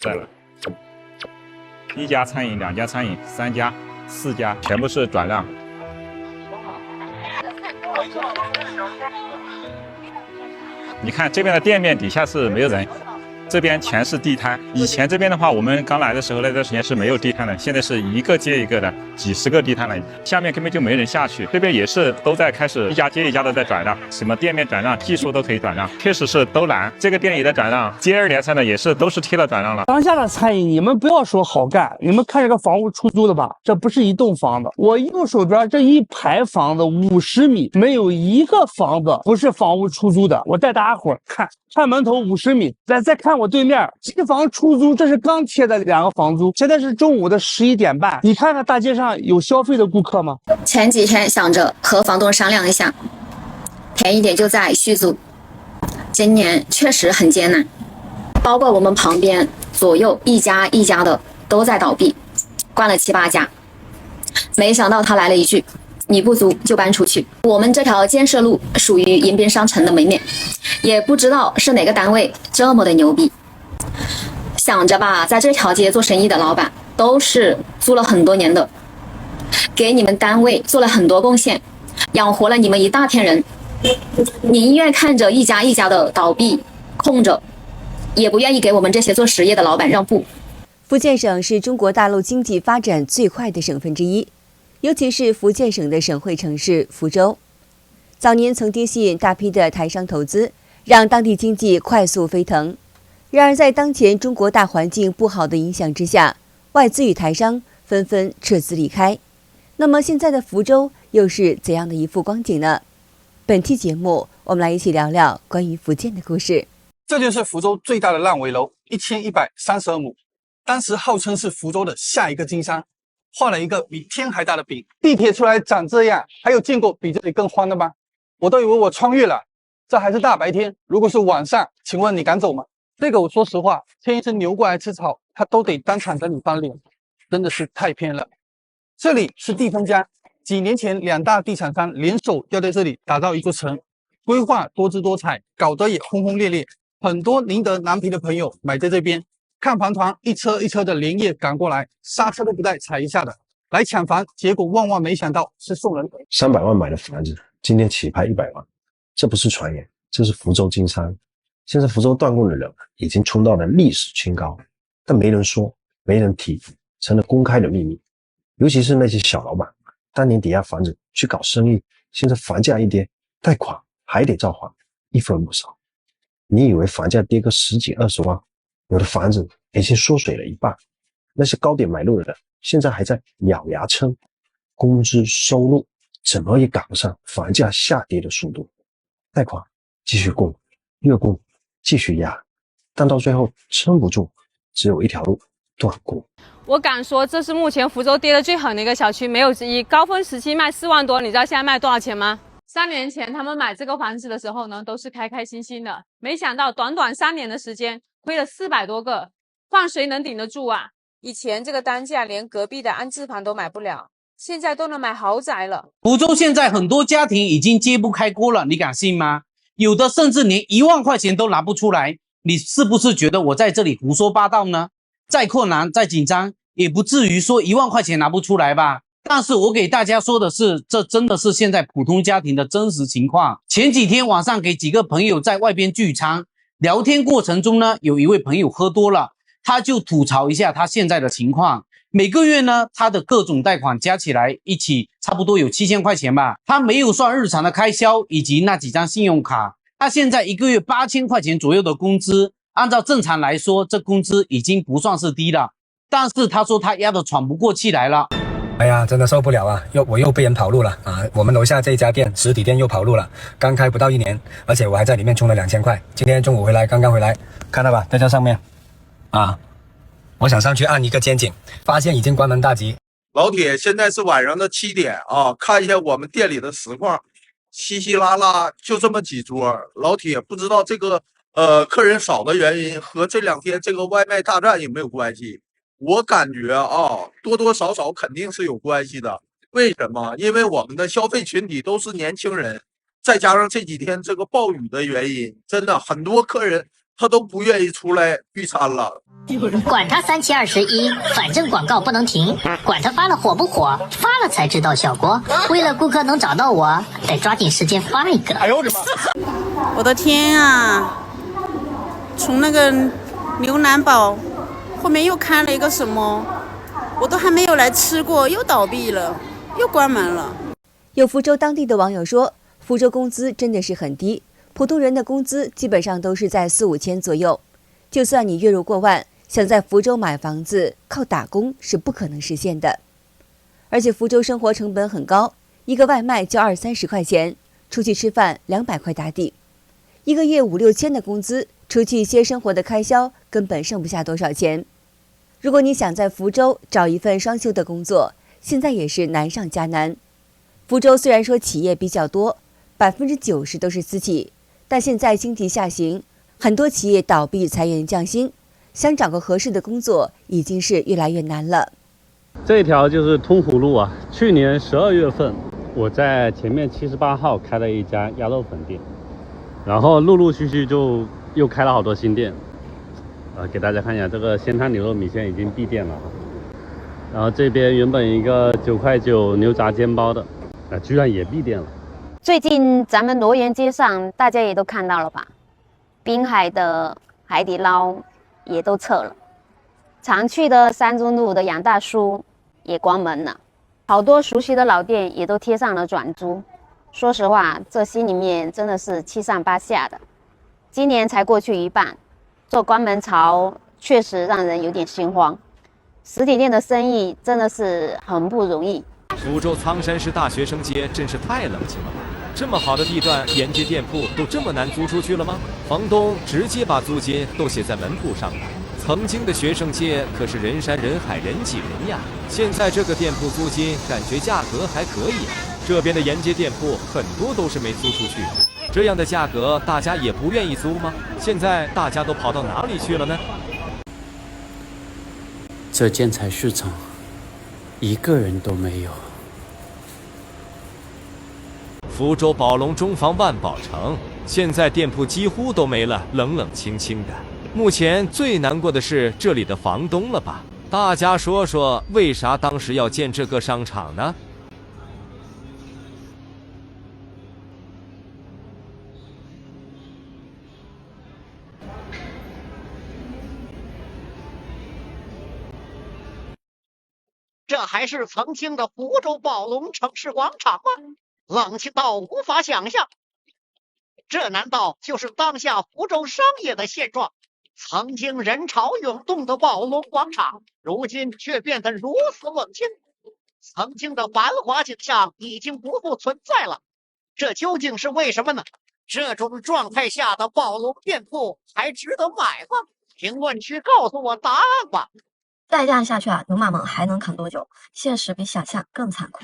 在了，一家餐饮、两家餐饮、三家、四家，全部是转让。你看这边的店面底下是没有人。这边全是地摊，以前这边的话，我们刚来的时候那段时间是没有地摊的，现在是一个接一个的，几十个地摊了，下面根本就没人下去。这边也是都在开始一家接一家的在转让，什么店面转让、技术都可以转让，确实是都难。这个店里的转让，接二连三的也是都是贴了转让了。当下的餐饮，你们不要说好干，你们看这个房屋出租的吧，这不是一栋房子，我右手边这一排房子50米，没有一个房子不是房屋出租的。我带大家伙看。看门头50米，再看我对面，这房出租，这是刚贴的2个房租。现在是中午的11点半，你看看大街上有消费的顾客吗？前几天想着和房东商量一下，便宜点就再续租。今年确实很艰难，包括我们旁边左右一家一家的都在倒闭，关了7、8家。没想到他来了一句：“你不租就搬出去。”我们这条建设路属于迎宾商城的门面，也不知道是哪个单位这么的牛逼。想着吧，在这条街做生意的老板都是租了很多年的，给你们单位做了很多贡献，养活了你们一大片人。你宁愿看着一家一家的倒闭空着，也不愿意给我们这些做实业的老板让步。福建省是中国大陆经济发展最快的省份之一，尤其是福建省的省会城市福州，早年曾经吸引大批的台商投资，让当地经济快速飞腾。然而在当前中国大环境不好的影响之下，外资与台商纷纷撤资离开。那么现在的福州又是怎样的一幅光景呢？本期节目我们来一起聊聊关于福建的故事。这就是福州最大的烂尾楼，1132亩，当时号称是福州的下一个金山，画了一个比天还大的饼。地铁出来长这样，还有见过比这里更荒的吗？我都以为我穿越了，这还是大白天，如果是晚上，请问你敢走吗？这个我说实话，牵一只牛过来吃草，他都得当场跟你翻脸，真的是太偏了。这里是地丰家，几年前2大地产商联手要在这里打造一座城，规划多姿多彩，搞得也轰轰烈烈。很多宁德南皮的朋友买在这边，看房团一车一车的连夜赶过来，刹车都不带踩一下的，来抢房，结果万万没想到是送人300万买的房子，今天起拍100万，这不是传言，这是福州金山。现在福州断供的人已经冲到了历史新高，但没人说，没人提，成了公开的秘密。尤其是那些小老板，当年抵押房子去搞生意，现在房价一跌，贷款还得照还，一分不少。你以为房价跌个10几20万，有的房子已经缩水了一半，那些高点买入的人现在还在咬牙撑，工资收入怎么也赶不上房价下跌的速度，贷款继续供，月供继续压，但到最后撑不住，只有一条路，断供。我敢说这是目前福州跌得最狠的一个小区，没有之一。高峰时期卖4万多，你知道现在卖多少钱吗？3年前他们买这个房子的时候呢，都是开开心心的，没想到短短3年的时间亏了400多个，换谁能顶得住啊？以前这个单价连隔壁的安置房都买不了，现在都能买豪宅了。福州现在很多家庭已经揭不开锅了，你敢信吗？有的甚至连1万块钱都拿不出来，你是不是觉得我在这里胡说八道呢？再困难再紧张也不至于说1万块钱拿不出来吧。但是我给大家说的是，这真的是现在普通家庭的真实情况。前几天晚上给几个朋友在外边聚餐，聊天过程中呢，有一位朋友喝多了，他就吐槽一下他现在的情况。每个月呢，他的各种贷款加起来一起差不多有7000块钱吧，他没有算日常的开销以及那几张信用卡。他现在一个月8000块钱左右的工资，按照正常来说，这工资已经不算是低了，但是他说他压得喘不过气来了。哎呀，真的受不了啊！我又被人跑路了啊！我们楼下这家店实体店又跑路了，刚开不到1年，而且我还在里面充了2000块。今天中午刚刚回来，看到吧，在这上面啊，我想上去按一个监警，发现已经关门大吉。老铁，现在是晚上的7点啊，看一下我们店里的实况，稀稀拉拉就这么几桌。老铁，不知道这个客人少的原因和这2天这个外卖大战有没有关系？我感觉啊，多多少少肯定是有关系的。为什么？因为我们的消费群体都是年轻人，再加上这几天这个暴雨的原因，真的很多客人他都不愿意出来聚餐了。管他3721，反正广告不能停，管他发了火不火，发了才知道效果。为了顾客能找到我，得抓紧时间发一个。哎呦我的妈！我的天啊！从那个牛腩堡后面又开了一个什么，我都还没有来吃过，又倒闭了，又关门了。有福州当地的网友说，福州工资真的是很低，普通人的工资基本上都是在4、5千左右。就算你月入过万，想在福州买房子靠打工是不可能实现的。而且福州生活成本很高，一个外卖就20、30块钱，出去吃饭200块打底，一个月5、6千的工资，除去一些生活的开销，根本剩不下多少钱。如果你想在福州找一份双休的工作，现在也是难上加难。福州虽然说企业比较多，90%都是私企，但现在经济下行，很多企业倒闭裁员降薪，想找个合适的工作已经是越来越难了。这条就是通湖路啊，去年12月份我在前面78号开了一家鸭肉粉店，然后陆陆续续就又开了好多新店。给大家看一下，这个鲜汤牛肉米线已经闭店了，然后这边原本一个9块9牛杂煎包的，居然也闭店了。最近咱们罗源街上大家也都看到了吧，滨海的海底捞也都撤了，常去的三中路的杨大叔也关门了，好多熟悉的老店也都贴上了转租。说实话，这心里面真的是七上八下的。今年才过去一半，做关门潮确实让人有点心慌，实体店的生意真的是很不容易。福州苍山市大学生街真是太冷清了吧！这么好的地段，沿街店铺都这么难租出去了吗？房东直接把租金都写在门铺上了。曾经的学生街可是人山人海人挤人呀，现在这个店铺租金感觉价格还可以啊。这边的沿街店铺很多都是没租出去的，这样的价格大家也不愿意租吗？现在大家都跑到哪里去了呢？这建材市场一个人都没有。福州宝龙中房万宝城现在店铺几乎都没了，冷冷清清的。目前最难过的是这里的房东了吧？大家说说，为啥当时要建这个商场呢？这还是曾经的福州宝龙城市广场吗？冷清到无法想象。这难道就是当下福州商业的现状？曾经人潮涌动的宝龙广场，如今却变得如此冷清。曾经的繁华景象已经不复存在了，这究竟是为什么呢？这种状态下的宝龙店铺还值得买吗？评论区告诉我答案吧。再这样下去啊，牛马们还能啃多久？现实比想象更残酷。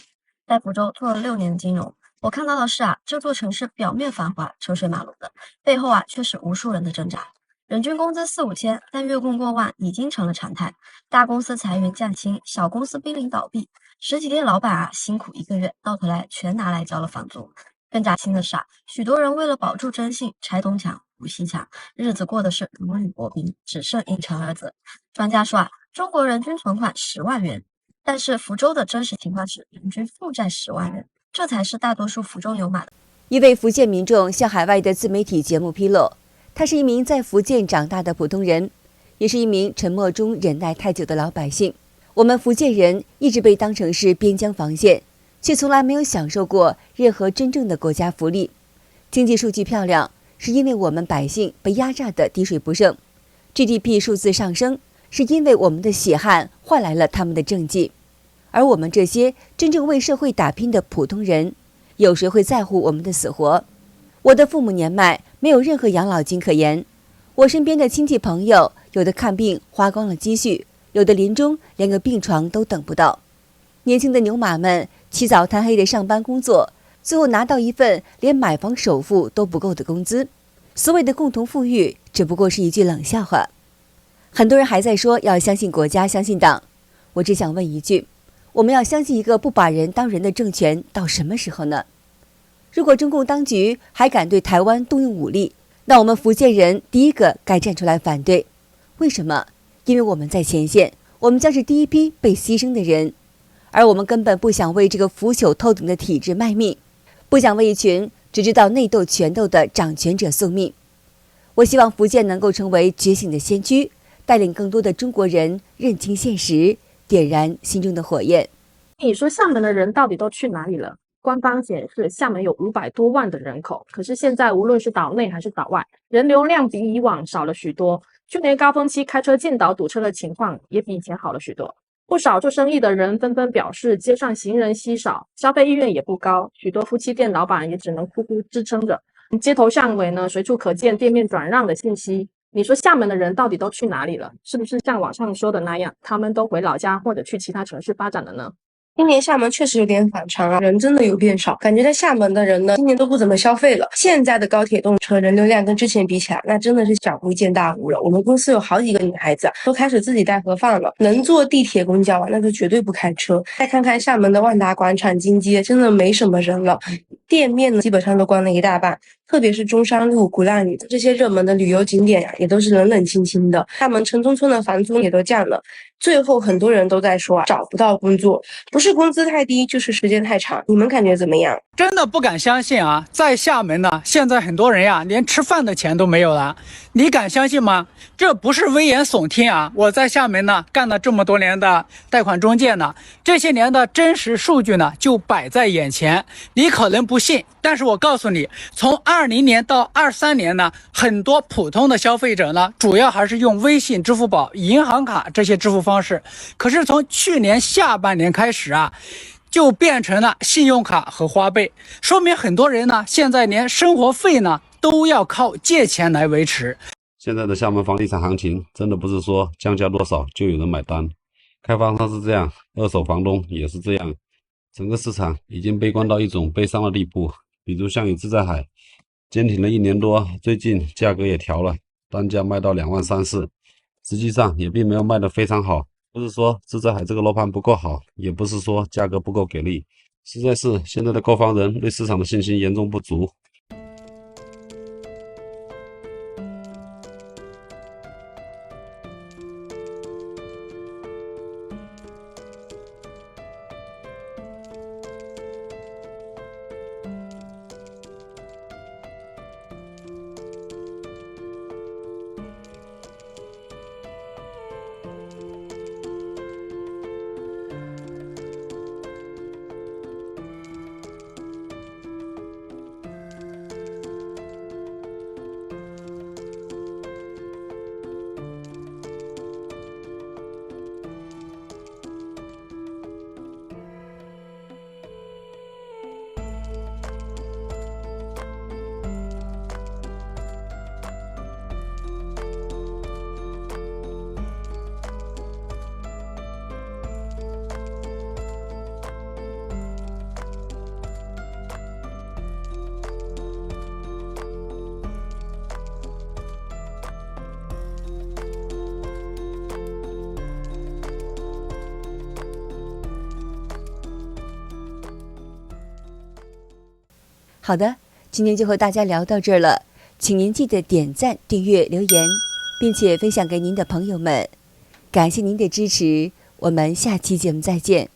在福州做了6年金融，我看到的是啊，这座城市表面繁华、车水马龙的，背后啊却是无数人的挣扎。人均工资4、5千，但月供过万已经成了常态。大公司裁员降薪，小公司濒临倒闭，实体店老板啊辛苦1个月，到头来全拿来交了房租。更扎心的是啊，许多人为了保住征信，拆东墙补西墙，日子过的是如履薄冰，只剩一城二字。专家说啊，中国人均存款10万元，但是福州的真实情况是人均负债10万元，这才是大多数福州牛马的。一位福建民众向海外的自媒体节目披露，他是一名在福建长大的普通人，也是一名沉默中忍耐太久的老百姓。我们福建人一直被当成是边疆防线，却从来没有享受过任何真正的国家福利。经济数据漂亮，是因为我们百姓被压榨得滴水不剩。GDP 数字上升，是因为我们的血汗换来了他们的政绩。而我们这些真正为社会打拼的普通人，有谁会在乎我们的死活？我的父母年迈，没有任何养老金可言。我身边的亲戚朋友，有的看病花光了积蓄，有的临终连个病床都等不到。年轻的牛马们起早贪黑的上班工作，最后拿到一份连买房首付都不够的工资。所谓的共同富裕，只不过是一句冷笑话。很多人还在说要相信国家，相信党。我只想问一句，我们要相信一个不把人当人的政权到什么时候呢？如果中共当局还敢对台湾动用武力，那我们福建人第一个该站出来反对。为什么？因为我们在前线，我们将是第一批被牺牲的人，而我们根本不想为这个腐朽透顶的体制卖命，不想为一群只知道内斗权斗的掌权者送命。我希望福建能够成为觉醒的先驱，带领更多的中国人认清现实，点燃心中的火焰。你说厦门的人到底都去哪里了？官方显示厦门有500多万的人口，可是现在无论是岛内还是岛外，人流量比以往少了许多。去年高峰期开车进岛堵车的情况也比以前好了许多。不少做生意的人纷纷表示，街上行人稀少，消费意愿也不高，许多夫妻店老板也只能苦苦支撑着。街头巷尾呢，随处可见店面转让的信息。你说厦门的人到底都去哪里了？是不是像网上说的那样，他们都回老家或者去其他城市发展了呢？今年厦门确实有点反常啊，人真的有变少，感觉在厦门的人呢，今年都不怎么消费了。现在的高铁动车人流量跟之前比起来，那真的是小巫见大巫了。我们公司有好几个女孩子都开始自己带盒饭了，能坐地铁公交啊，那就绝对不开车。再看看厦门的万达广场、金街，真的没什么人了，店面呢基本上都关了一大半。特别是中山路、鼓浪屿这些热门的旅游景点呀，也都是冷冷清清的。厦门城中村的房租也都降了，最后很多人都在说找不到工作，不是工资太低，就是时间太长。你们感觉怎么样？真的不敢相信啊，在厦门呢，现在很多人呀，连吃饭的钱都没有了。你敢相信吗？这不是危言耸听啊！我在厦门呢干了这么多年的贷款中介呢，这些年的真实数据呢就摆在眼前。你可能不信，但是我告诉你，从20年到23年呢，很多普通的消费者呢，主要还是用微信、支付宝、银行卡这些支付方式。可是从去年下半年开始啊，就变成了信用卡和花呗，说明很多人呢，现在连生活费呢都要靠借钱来维持。现在的厦门房地产行情真的不是说降价多少就有人买单，开发商是这样，二手房东也是这样，整个市场已经悲观到一种悲伤的地步。比如像自在海，坚挺了1年多，最近价格也调了，单价卖到2万3、4，实际上也并没有卖得非常好。不是说自在海这个楼盘不够好，也不是说价格不够给力，实在是现在的购房人对市场的信心严重不足。好的，今天就和大家聊到这儿了，请您记得点赞、订阅、留言，并且分享给您的朋友们。感谢您的支持，我们下期节目再见。